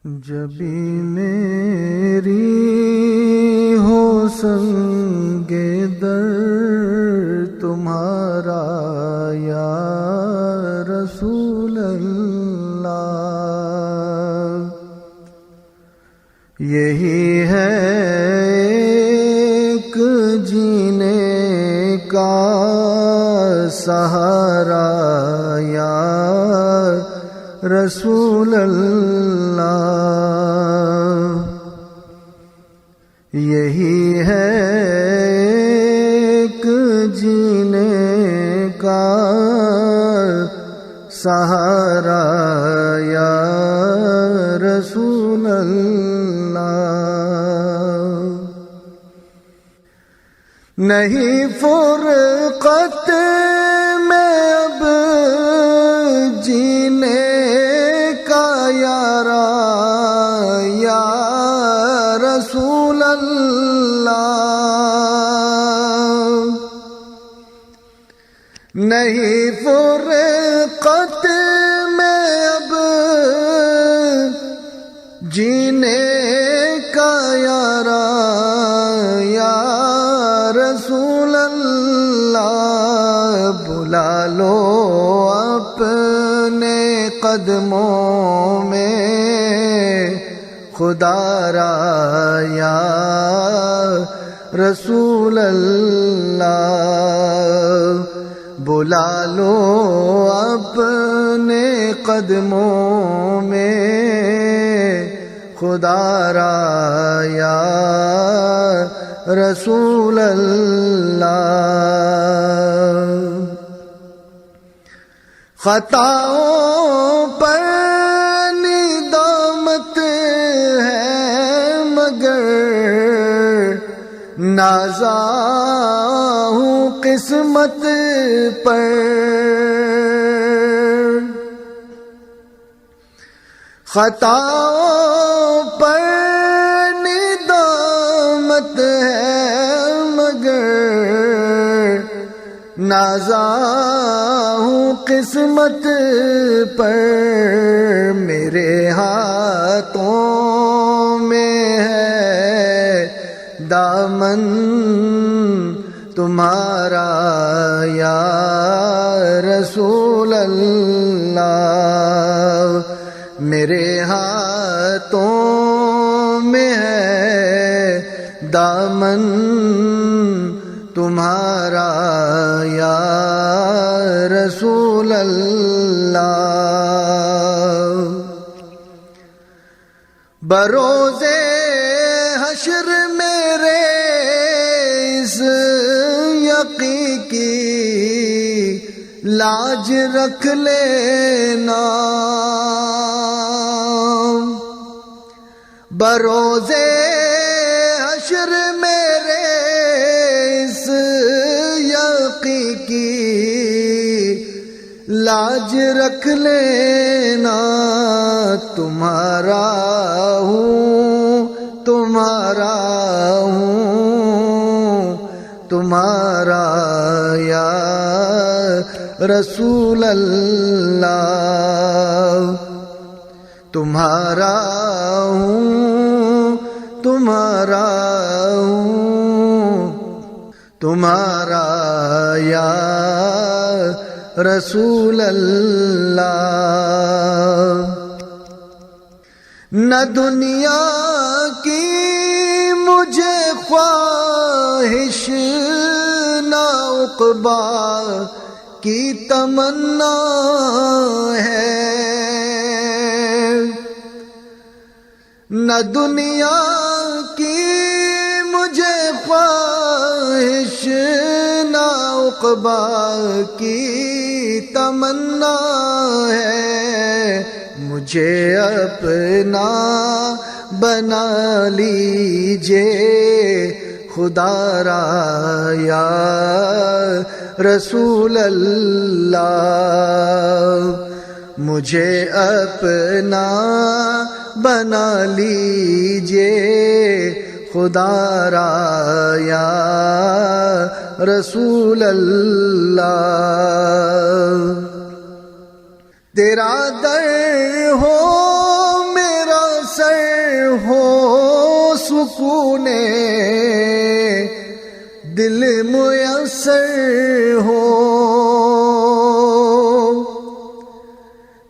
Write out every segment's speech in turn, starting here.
جبھی میری ہو سنگ در تمہارا یا رسول اللہ، یہی ہے ایک جینے کا سہارا یا رسول اللہ، یہی ہے ایک جینے کا سہارا یا رسول اللہ، نہیں فرقت میں اب جینے یا رسول اللہ، نہیں فرقت میں اب جینے کا یارا یا رسول اللہ، بلا لو اپنے قدموں میں خدا را یا رسول اللہ، بلا لو اپنے قدموں میں خدا را یا رسول اللہ، خطاؤں پر ندامت ہے مگر نازا ہوں قسمت پر، خطاؤں پر ندامت ہے مگر نازا ہوں قسمت پر، میرے ہاتھوں میں ہے دامن تمہارا یا رسول اللہ، میرے ہاتھوں میں ہے دامن تمہارا یا رسول اللہ، بروزے حشر میرے اس یقین کی لاج رکھ لینا، بروزے حشر میرے اس یقین کی لاج رکھ لینا، تمہارا ہوں تمہارا ہوں تمہارا یا رسول اللہ، تمہارا ہوں تمہارا ہوں تمہارا یا رسول اللہ، نہ دنیا کی مجھے خواہش نہ عقبیٰ کی تمنا ہے، نہ دنیا کی مجھے خواہش نہ عقبیٰ کی تمنا ہے، مجھے اپنا بنا لیجئے خدا را یا رسول اللہ، مجھے اپنا بنا لیجئے خدا را یا رسول اللہ، تیرا در ہو میرا سکون دل میسر ہو،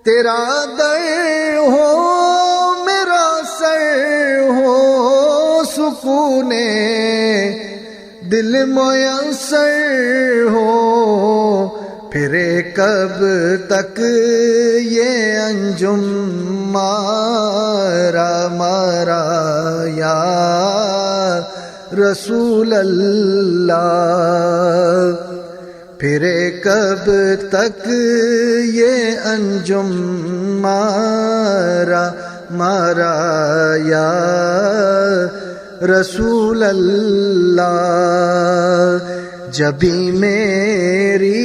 تیرا در ہو میرا سر ہو، سکون دل میسر ہو، پھرے کب تک یہ انجم مارا مارا یا رسول اللہ، پھرے کب تک یہ انجم مارا مارا یا رسول اللہ، جبھی میری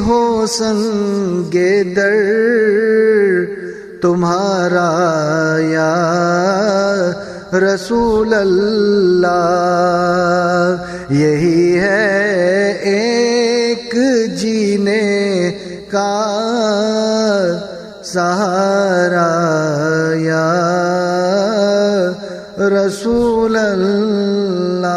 ہو سنگ در تمہارا یا رسول اللہ، یہی ہے ایک جینے کا سہارا یا رسول اللہ۔